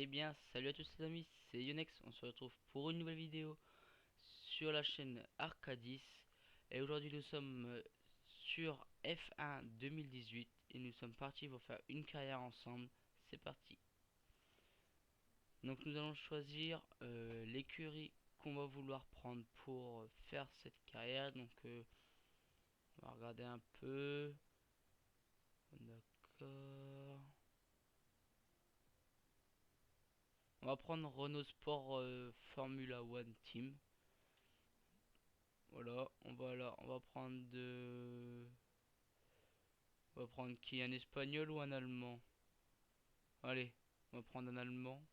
Eh bien, salut à tous les amis, c'est Yonex, on se retrouve pour une nouvelle vidéo sur la chaîne Arcadis. Et aujourd'hui nous sommes sur F1 2018 et nous sommes partis pour faire une carrière ensemble. C'est parti. Donc nous allons choisir l'écurie qu'on va vouloir prendre pour faire cette carrière. Donc on va regarder un peu. D'accord. On va prendre Renault Sport Formula One Team. Voilà, on va prendre on va prendre qui? Un espagnol ou un allemand? Allez, on va prendre un allemand.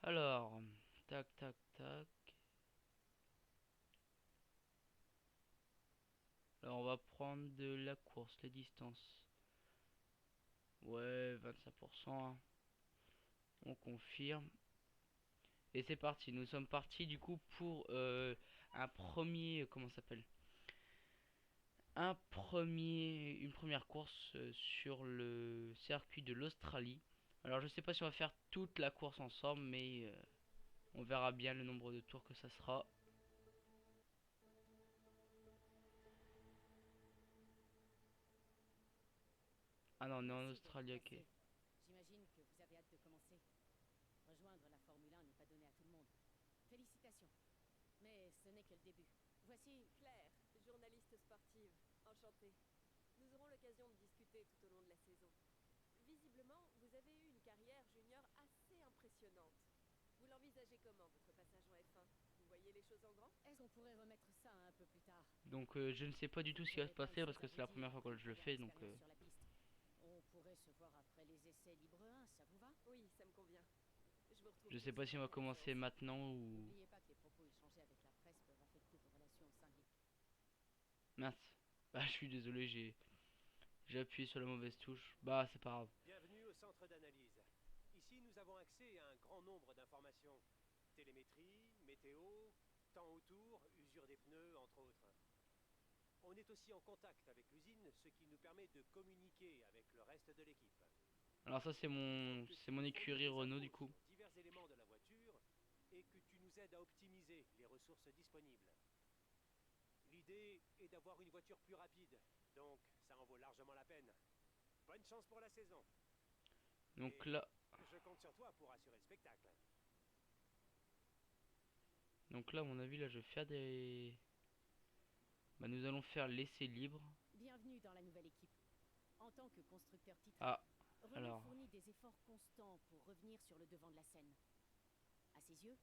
Alors, tac tac tac. Alors on va prendre de la course, les distances. Ouais, 25%, hein. On confirme. Et c'est parti, nous sommes partis du coup pour un premier, comment ça s'appelle? Une première course sur le circuit de l'Australie. Alors je sais pas si on va faire toute la course ensemble, mais on verra bien le nombre de tours que ça sera. Ah non, on est en Merci d'être Australie, ok. passé. J'imagine que vous avez hâte de commencer. Rejoindre la Formule 1 n'est pas donné à tout le monde. Félicitations. Mais ce n'est que le début. Voici Claire, journaliste sportive, enchantée. Nous aurons l'occasion de discuter tout au long de la saison. Visiblement, vous avez eu une carrière junior assez impressionnante. Vous l'envisagez comment, votre passage en F1? Vous voyez les choses en grand? Est-ce qu'on pourrait remettre ça un peu plus tard? Donc je ne sais pas du tout ce qui va se J'aurais plein de passer parce choses que à c'est vous la dire première fois après que une je le première fais, donc expérience sur la piste. On pourrait se voir après les essais Libre 1, ça vous va? Oui, ça me convient. Je vous retrouve je tout sais de pas suite si on va après la commencer séance. maintenant ou... N'oubliez pas que les propos échangés avec la presse peuvent affecter vos relations au sein de l'équipe. Mince. Bah je suis désolé, j'ai appuyé sur la mauvaise touche. Bah c'est pas grave. Bienvenue au centre d'analyse. Ici, nous avons accès à un grand nombre d'informations. Télémétrie, météo, temps autour, usure des pneus, entre autres. On est aussi en contact avec l'usine, ce qui nous permet de communiquer avec le reste de l'équipe. Alors ça Il faut que c'est tu mon nous fournisses écurie des Renault du infos coup. sur divers éléments de la voiture et que tu nous aides à optimiser les ressources disponibles. L'idée est d'avoir une voiture plus rapide, donc ça en vaut largement la peine. Bonne chance pour la saison. Donc Et là, je compte sur toi pour assurer le spectacle. à mon avis là je vais faire des... Bah nous allons faire l'essai libre. Bienvenue dans la nouvelle équipe. En tant que constructeur titré, Ah, Renault alors... fournit des efforts constants pour revenir sur le devant de la scène. À ses yeux,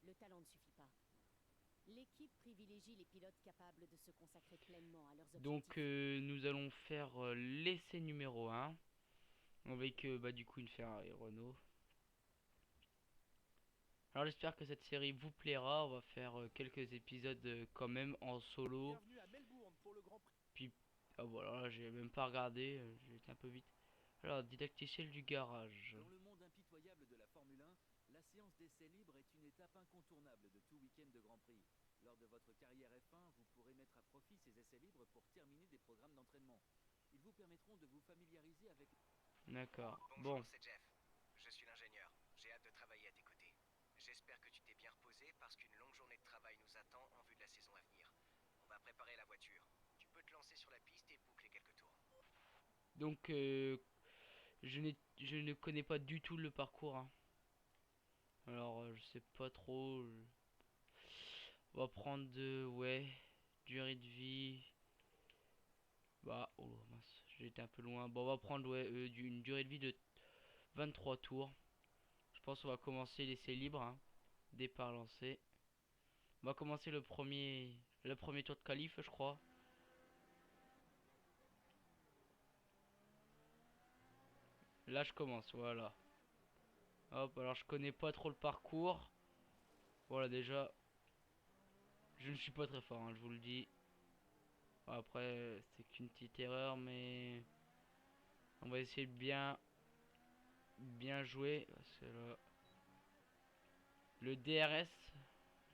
le talent ne suffit pas. L'équipe privilégie les pilotes capables de se consacrer pleinement à leurs Donc objectifs. nous allons faire l'essai numéro 1. Avec bah du coup une Ferrari Renault. Alors j'espère que cette série vous plaira. On va faire quelques épisodes quand même en solo. Bienvenue à Melbourne pour le Grand Prix. Puis ah voilà, j'ai même pas regardé, j'ai été un peu vite. Alors didacticiel du garage. Dans le monde impitoyable de la Formule 1, la séance d'essai libre est une étape incontournable de tout week-end de Grand Prix. Lors de votre carrière F1, vous pourrez mettre à profit ces essais libres pour terminer des programmes d'entraînement. Ils vous permettront de vous familiariser avec... D'accord. Bonjour, Bon, c'est Jeff. Je suis l'ingénieur. J'ai hâte de travailler à tes côtés. J'espère que tu t'es bien reposé parce qu'une longue journée de travail nous attend en vue de la saison à venir. On va préparer la voiture. Tu peux te lancer sur la piste et boucler quelques tours. donc je ne connais pas du tout le parcours, hein. Alors je sais pas trop. On va prendre ouais, durée de vie. Bah oh mince, j'ai été un peu loin. Bon, on va prendre ouais une durée de vie de 23 tours. Je pense qu'on va commencer l'essai libre, hein. Départ lancé. On va commencer le premier tour de qualif, je crois. Là, je commence, voilà. Hop, alors je connais pas trop le parcours. Voilà, déjà, je ne suis pas très fort, hein, je vous le dis. Bon, après, c'est qu'une petite erreur, mais on va essayer de bien jouer. Parce que là, le DRS,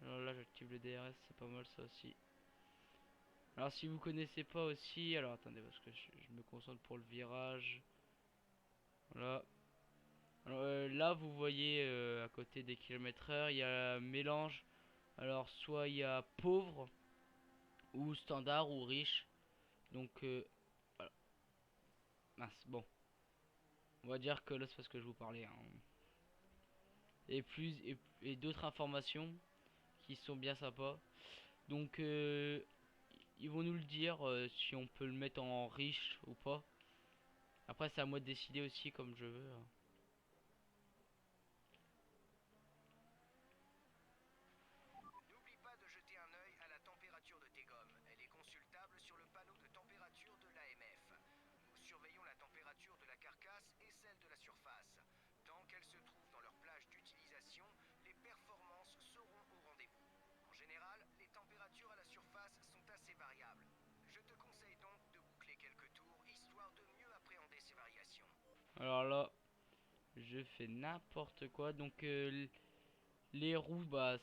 alors là, j'active le DRS, c'est pas mal ça aussi. Alors si vous connaissez pas aussi, alors attendez parce que je me concentre pour le virage. Voilà. Alors, là vous voyez à côté des kilomètres-heure il y a un mélange. Alors soit il y a pauvre ou standard ou riche. Donc voilà. Mince, bon. On va dire que là c'est parce que je vous parlais, hein. Et plus et d'autres informations qui sont bien sympas. Donc ils vont nous le dire si on peut le mettre en riche ou pas. Après c'est à moi de décider aussi comme je veux, hein. N'oublie pas de jeter un œil à la température de tes gommes. Elle est consultable sur le panneau de température de l'AMF. Nous surveillons la température de la carcasse et celle de la surface. Tant qu'elles se trouvent dans leur plage d'utilisation, les performances seront au rendez-vous. En général, les températures à la surface sont assez variables. Je te conseille donc de boucler quelques tours, histoire de mieux appréhender ces variations. Alors là je fais n'importe quoi. Donc les roues bah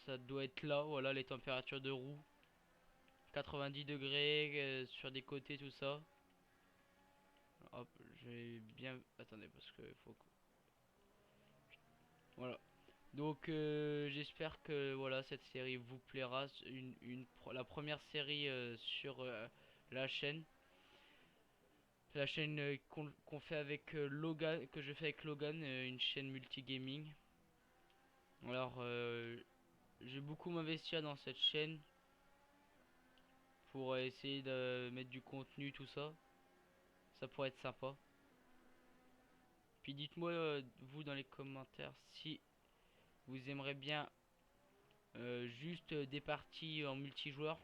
ça doit être là. Voilà les températures de roues. 90 degrés sur des côtés tout ça. Hop, je vais bien. Attendez, parce que faut que. Voilà. Donc j'espère que voilà cette série vous plaira. La première série sur la chaîne. La chaîne qu'on fait avec Logan, que je fais avec Logan, une chaîne multigaming. Alors j'ai beaucoup m'investir dans cette chaîne pour essayer de mettre du contenu tout ça. Ça pourrait être sympa. Puis dites-moi vous dans les commentaires si vous aimeriez bien juste des parties en multijoueur.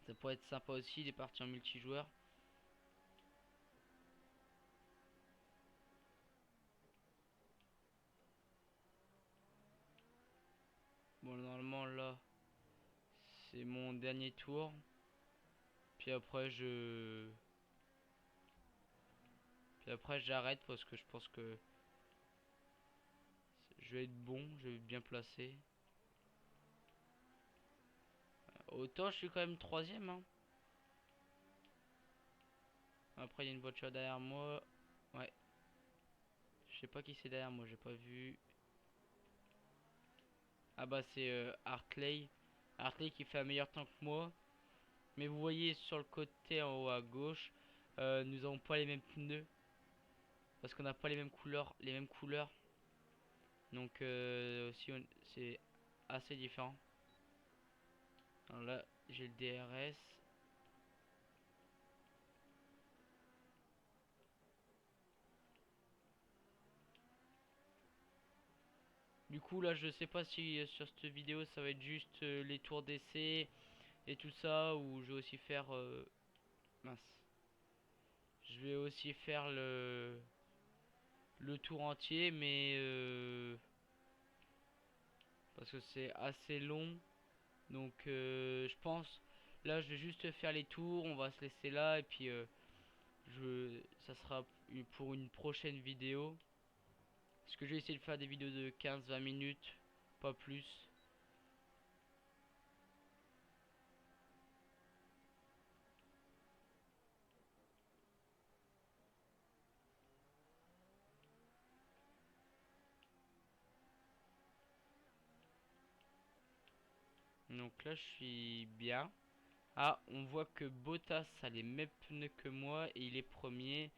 Ça pourrait être sympa aussi des parties en multijoueur. Bon normalement là c'est mon dernier tour. Puis après j'arrête parce que je pense que je vais être bon, je vais être bien placé. Autant je suis quand même troisième, hein. Après il y a une voiture derrière moi. Ouais. Je sais pas qui c'est derrière moi, j'ai pas vu. Ah bah c'est Hartley. Hartley qui fait un meilleur temps que moi. Mais vous voyez sur le côté en haut à gauche, nous avons pas les mêmes pneus. Parce qu'on n'a pas les mêmes couleurs. Donc aussi c'est assez différent. Alors là j'ai le DRS. Du coup là je sais pas si sur cette vidéo ça va être juste les tours d'essai et tout ça, ou je vais aussi faire mince. Je vais aussi faire le tour entier, mais parce que c'est assez long. Donc je pense là je vais juste faire les tours, on va se laisser là et puis ça sera pour une prochaine vidéo. Parce que je vais essayer de faire des vidéos de 15-20 minutes, pas plus. Donc là je suis bien. Ah, on voit que Bottas a les mêmes pneus que moi et il est premier.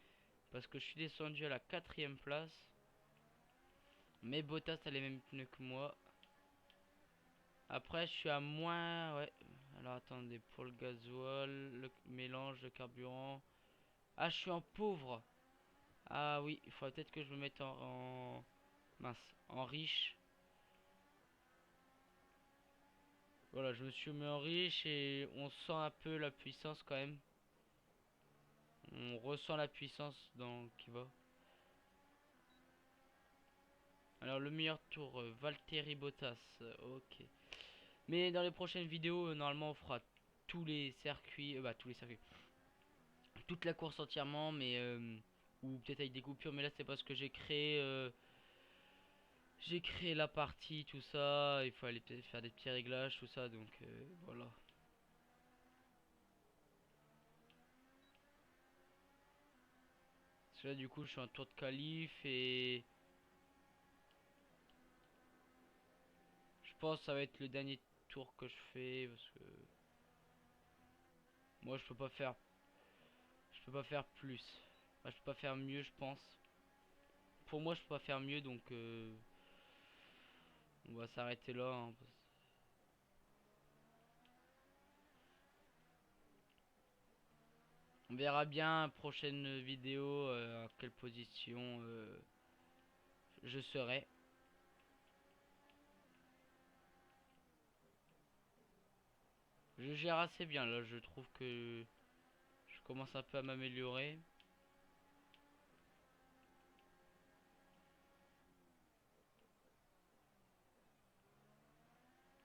Parce que je suis descendu à la 4ème place. Mais Bottas a les mêmes pneus que moi. Après je suis à moins... Ouais. Alors attendez, pour le gasoil, le mélange de carburant. Ah, je suis en pauvre. Ah oui, il faudrait peut-être que je me mette mince, en riche. Voilà, je me suis mis en riche et on sent un peu la puissance quand même. On ressent la puissance dans qui va. Alors le meilleur tour, Valtteri Bottas, ok. Mais dans les prochaines vidéos, normalement on fera tous les circuits, bah tous les circuits. Toute la course entièrement, mais ou peut-être avec des coupures, mais là c'est parce que j'ai créé la partie, tout ça, il faut aller peut-être faire des petits réglages, tout ça, donc voilà. Parce que là, du coup, je suis en tour de qualif et je pense que ça va être le dernier tour que je fais parce que moi, je peux pas faire plus. Enfin, je peux pas faire mieux, je pense. Pour moi, je peux pas faire mieux, donc on va s'arrêter là, hein. On verra bien prochaine vidéo à quelle position je serai. Je gère assez bien là, je trouve que je commence un peu à m'améliorer.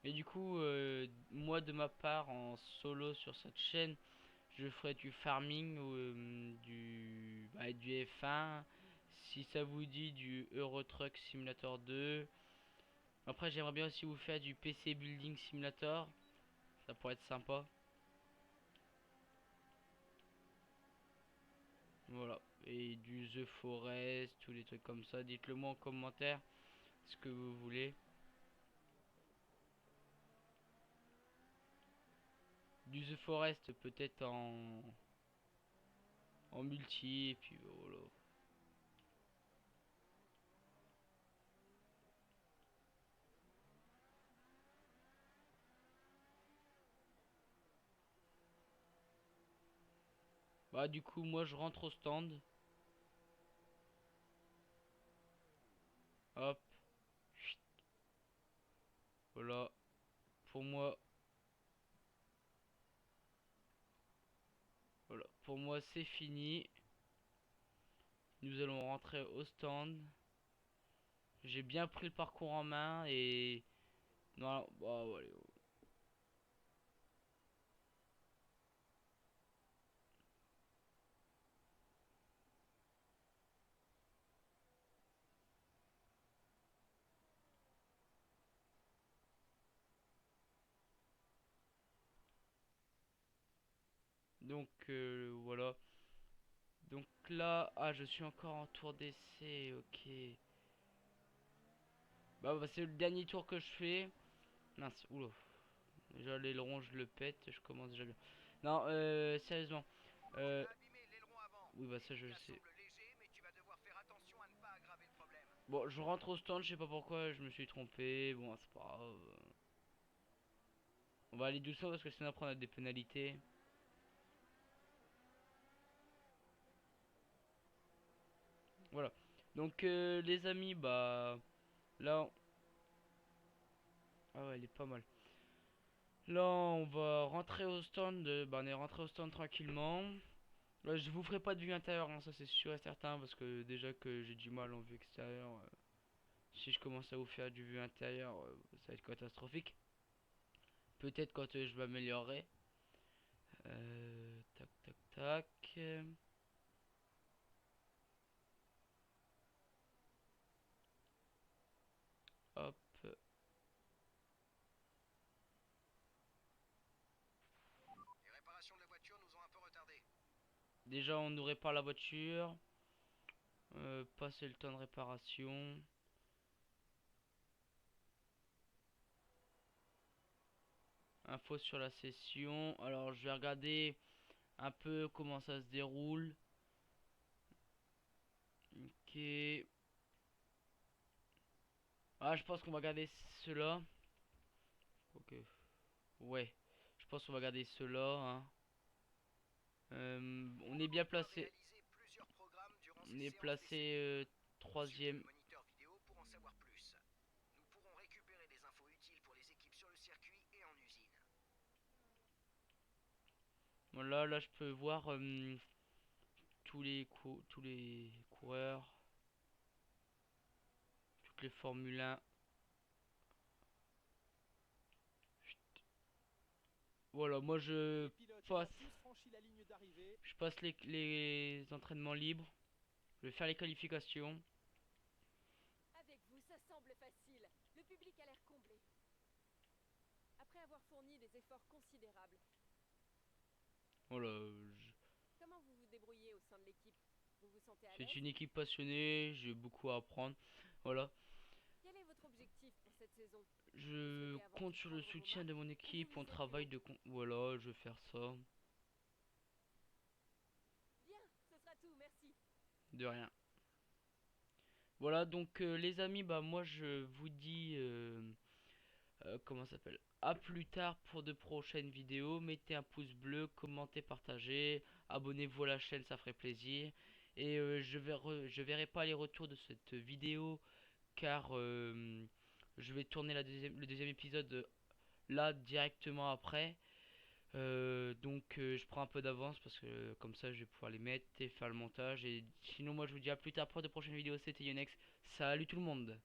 Et du coup, moi de ma part en solo sur cette chaîne, je ferai du farming ou du F1. Si ça vous dit du Euro Truck Simulator 2. Après j'aimerais bien aussi vous faire du PC Building Simulator. Ça pourrait être sympa. Voilà. Et du The Forest, tous les trucs comme ça. Dites-le moi en commentaire ce que vous voulez. Du The Forest peut-être en multi. Et puis voilà. Bah du coup moi je rentre au stand. Hop. Chut. Voilà. Pour moi. Voilà. Pour moi c'est fini. Nous allons rentrer au stand. J'ai bien pris le parcours en main et... Non, bah, allez. Donc voilà. Donc là, ah je suis encore en tour d'essai, ok. Bah, c'est le dernier tour que je fais. Mince, oula. Déjà l'aileron je le pète, je commence déjà bien. Non, sérieusement. On a abîmé l'aileron avant. Oui bah ça je le L'équipage sais. semble léger, mais tu vas devoir faire attention à ne pas aggraver le problème. Bon, je rentre au stand, je sais pas pourquoi, je me suis trompé. Bon, c'est pas grave. On va aller doucement parce que sinon après on a des pénalités. Voilà. Donc les amis, bah là, ah ouais, elle est pas mal. Là, on va rentrer au stand. Bah, on est rentré au stand tranquillement. Là, je vous ferai pas de vue intérieure, hein, ça c'est sûr et certain, parce que déjà que j'ai du mal en vue extérieure. Si je commence à vous faire du vue intérieure, ça va être catastrophique. Peut-être quand je m'améliorerai. Tac, tac, tac. Hop. Les réparations de la voiture nous ont un peu retardés. Déjà, on nous répare la voiture. Passer le temps de réparation. Info sur la session. Alors, je vais regarder un peu comment ça se déroule. Ok. Ah, je pense qu'on va garder cela. Ok. Ouais. Je pense qu'on va garder cela, hein. On est bien On peut placé. réaliser plusieurs programmes durant On ces est séances placé d'essai. Consultez troisième. le moniteur vidéo pour en savoir plus. Nous pourrons récupérer des infos utiles pour les équipes sur le circuit et en usine. Voilà, là je peux voir tous les coureurs, toutes les Formule 1. Voilà, moi Les pilotes passe, ayant tous franchi la ligne d'arrivée, je passe les entraînements libres. Je vais faire les qualifications. Avec vous, ça semble facile. Le public a l'air comblé. Après avoir fourni des efforts considérables, Voilà, comment vous vous débrouillez au sein de l'équipe? Vous vous sentez à C'est l'aise? une équipe passionnée, j'ai beaucoup à apprendre. Voilà. Quel est votre objectif pour cette saison? Je souhaitez avoir compte pu sur le prendre vos soutien de marques mon ou vous équipe, on visez plus travaille haut? de voilà, je vais faire ça. Bien, ce sera tout, merci. De rien. Voilà, donc les amis, bah moi je vous dis comment ça s'appelle? À plus tard pour de prochaines vidéos. Mettez un pouce bleu, commentez, partagez, abonnez-vous à la chaîne, ça ferait plaisir. Et je verrai pas les retours de cette vidéo car je vais tourner le deuxième épisode là directement après. Je prends un peu d'avance parce que comme ça je vais pouvoir les mettre et faire le montage. Et sinon moi je vous dis à plus tard pour de prochaines vidéos. C'était Yonex. Salut tout le monde.